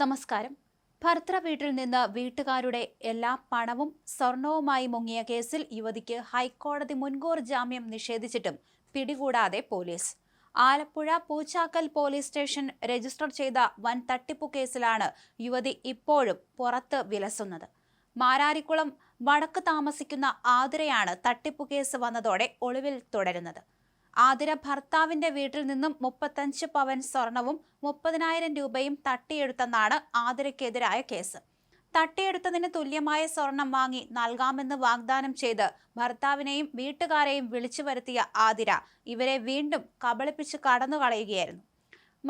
നമസ്കാരം. ഭർത്തൃ വീട്ടിൽ നിന്ന് വീട്ടുകാരുടെ എല്ലാ പണവും സ്വർണവുമായി മുങ്ങിയ കേസിൽ യുവതിക്ക് ഹൈക്കോടതി മുൻകൂർ ജാമ്യം നിഷേധിച്ചിട്ടും പിടികൂടാതെ police. Alappuzha Poochakkal police station register ചെയ്ത വൻ തട്ടിപ്പു കേസിലാണ് യുവതി ഇപ്പോഴും പുറത്ത് വിലസുന്നത്. മാരാരിക്കുളം വടക്ക് താമസിക്കുന്ന ആതിരയാണ് തട്ടിപ്പു കേസ് വന്നതോടെ ഒളിവിൽ തുടരുന്നത്. ആതിര ഭർത്താവിന്റെ വീട്ടിൽ നിന്നും 35 പവൻ സ്വർണവും 30,000 രൂപയും തട്ടിയെടുത്തെന്നാണ് ആതിരയ്ക്കെതിരായ കേസ്. തട്ടിയെടുത്തതിന് തുല്യമായ സ്വർണം വാങ്ങി നൽകാമെന്ന് വാഗ്ദാനം ചെയ്ത് ഭർത്താവിനെയും വീട്ടുകാരെയും വിളിച്ചു വരുത്തിയ ആതിര ഇവരെ വീണ്ടും കബളിപ്പിച്ച് കടന്നുകളയുകയായിരുന്നു.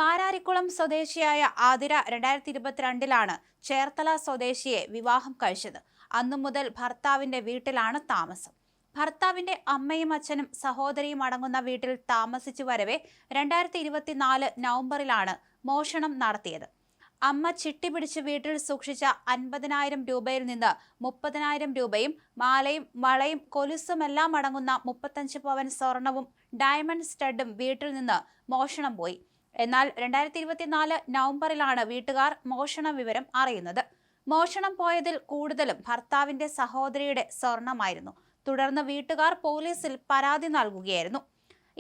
മാരാരിക്കുളം സ്വദേശിയായ ആതിര 2022-ലാണ് ചേർത്തല സ്വദേശിയെ വിവാഹം കഴിച്ചത്. അന്നു മുതൽ ഭർത്താവിന്റെ വീട്ടിലാണ് താമസം. ഭർത്താവിന്റെ അമ്മയും അച്ഛനും സഹോദരിയും അടങ്ങുന്ന വീട്ടിൽ താമസിച്ചു വരവെ 2024 നവംബറിലാണ് മോഷണം നടത്തിയത്. അമ്മ ചിട്ടി പിടിച്ച് വീട്ടിൽ സൂക്ഷിച്ച 50,000 രൂപയിൽ നിന്ന് 30,000 രൂപയും മാലയും വളയും കൊലുസുമെല്ലാം അടങ്ങുന്ന 35 പവൻ സ്വർണവും ഡയമണ്ട് സ്റ്റഡും വീട്ടിൽ നിന്ന് മോഷണം പോയി. എന്നാൽ 2024 നവംബറിലാണ് വീട്ടുകാർ മോഷണ വിവരം അറിയുന്നത്. മോഷണം പോയതിൽ കൂടുതലും ഭർത്താവിന്റെ സഹോദരിയുടെ സ്വർണമായിരുന്നു. തുടർന്ന് വീട്ടുകാർ പോലീസിൽ പരാതി നൽകുകയായിരുന്നു.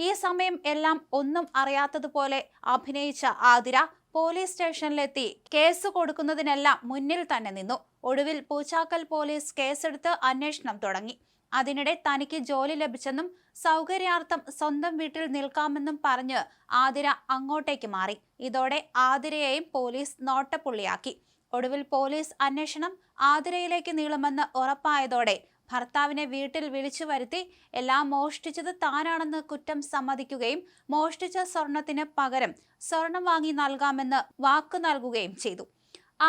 ഈ സമയം എല്ലാം ഒന്നും അറിയാത്തതുപോലെ അഭിനയിച്ച ആതിര പോലീസ് സ്റ്റേഷനിലെത്തി കേസ് കൊടുക്കുന്നതിനെല്ലാം മുന്നിൽ തന്നെ നിന്നു. ഒടുവിൽ പൂച്ചാക്കൽ പോലീസ് കേസെടുത്ത് അന്വേഷണം തുടങ്ങി. അതിനിടെ തനിക്ക് ജോലി ലഭിച്ചെന്നും സൗകര്യാർത്ഥം സ്വന്തം വീട്ടിൽ നിൽക്കാമെന്നും പറഞ്ഞ് ആതിര അങ്ങോട്ടേക്ക് മാറി. ഇതോടെ ആതിരയെയും പോലീസ് നോട്ടപ്പുള്ളിയാക്കി. ഒടുവിൽ പോലീസ് അന്വേഷണം ആതിരയിലേക്ക് നീളുമെന്ന് ഉറപ്പായതോടെ ഭർത്താവിനെ വീട്ടിൽ വിളിച്ചു വരുത്തി എല്ലാം മോഷ്ടിച്ചത് താനാണെന്ന് കുറ്റം സമ്മതിക്കുകയും മോഷ്ടിച്ച സ്വർണത്തിന് പകരം സ്വർണം വാങ്ങി നൽകാമെന്ന് വാക്കു നൽകുകയും ചെയ്തു.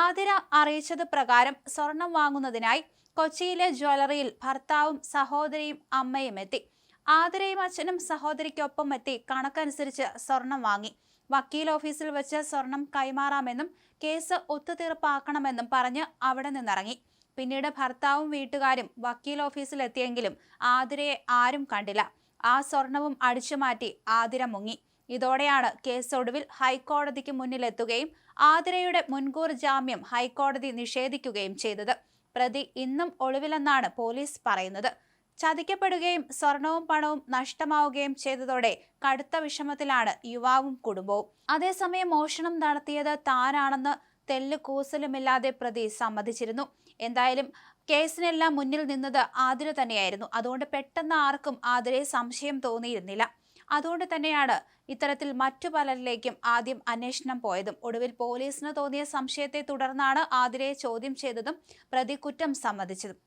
ആതിര അറിയിച്ചത് പ്രകാരം സ്വർണം വാങ്ങുന്നതിനായി കൊച്ചിയിലെ ജ്വല്ലറിയിൽ ഭർത്താവും സഹോദരിയും അമ്മയും എത്തി. ആതിരയും അച്ഛനും സഹോദരിക്കൊപ്പം എത്തി കണക്കനുസരിച്ച് സ്വർണം വാങ്ങി. വക്കീൽ ഓഫീസിൽ വെച്ച് സ്വർണം കൈമാറാമെന്നും കേസ് ഒത്തുതീർപ്പാക്കണമെന്നും പറഞ്ഞ് അവിടെ നിന്നിറങ്ങി. പിന്നീട് ഭർത്താവും വീട്ടുകാരും വക്കീൽ ഓഫീസിൽ എത്തിയെങ്കിലും ആതിരയെ ആരും കണ്ടില്ല. ആ സ്വർണവും അടിച്ചുമാറ്റി ആതിര മുങ്ങി. ഇതോടെയാണ് കേസ് ഒടുവിൽ ഹൈക്കോടതിക്ക് മുന്നിലെത്തുകയും ആതിരയുടെ മുൻകൂർ ജാമ്യം ഹൈക്കോടതി നിഷേധിക്കുകയും ചെയ്തത്. പ്രതി ഇന്നും ഒളിവിലെന്നാണ് പോലീസ് പറയുന്നത്. ചതിക്കപ്പെടുകയും സ്വർണവും പണവും നഷ്ടമാവുകയും ചെയ്തതോടെ കടുത്ത വിഷമത്തിലാണ് യുവാവും കുടുംബവും. അതേസമയം മോഷണം നടത്തിയത് താനാണെന്ന് തെല്ല് കൂസലുമില്ലാതെ പ്രതി സമ്മതിച്ചിരുന്നു. എന്തായാലും കേസിനെല്ലാം മുന്നിൽ നിന്നത് ആതിര തന്നെയായിരുന്നു. അതുകൊണ്ട് പെട്ടെന്ന് ആർക്കും ആതിരയെ സംശയം തോന്നിയിരുന്നില്ല. അതുകൊണ്ട് തന്നെയാണ് ഇത്തരത്തിൽ മറ്റു പലരിലേക്കും ആദ്യം അന്വേഷണം പോയതും. ഒടുവിൽ പോലീസിന് തോന്നിയ സംശയത്തെ തുടർന്നാണ് ആതിരയെ ചോദ്യം ചെയ്തതും പ്രതി കുറ്റം സമ്മതിച്ചതും.